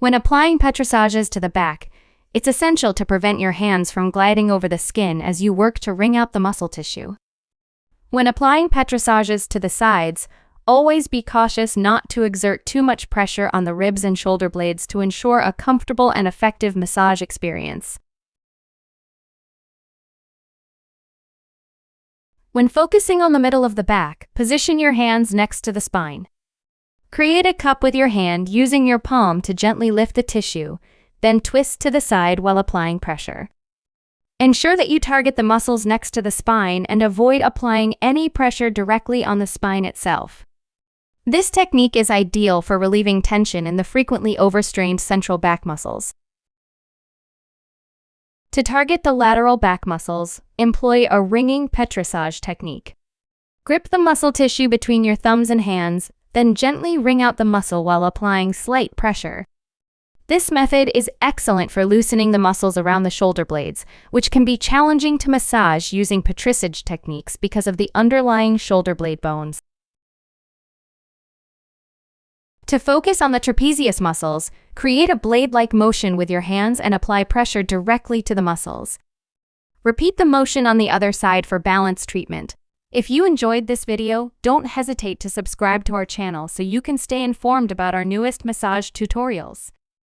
When applying Petrissages to the back, it's essential to prevent your hands from gliding over the skin as you work to wring out the muscle tissue. When applying Petrissages to the sides, always be cautious not to exert too much pressure on the ribs and shoulder blades to ensure a comfortable and effective massage experience. When focusing on the middle of the back, position your hands next to the spine. Create a cup with your hand using your palm to gently lift the tissue, then twist to the side while applying pressure. Ensure that you target the muscles next to the spine and avoid applying any pressure directly on the spine itself. This technique is ideal for relieving tension in the frequently overstrained central back muscles. To target the lateral back muscles, employ a wringing Petrissage technique. Grip the muscle tissue between your thumbs and hands, then gently wring out the muscle while applying slight pressure. This method is excellent for loosening the muscles around the shoulder blades, which can be challenging to massage using Petrissage techniques because of the underlying shoulder blade bones. To focus on the trapezius muscles, create a blade-like motion with your hands and apply pressure directly to the muscles. Repeat the motion on the other side for balance treatment. If you enjoyed this video, don't hesitate to subscribe to our channel so you can stay informed about our newest massage tutorials.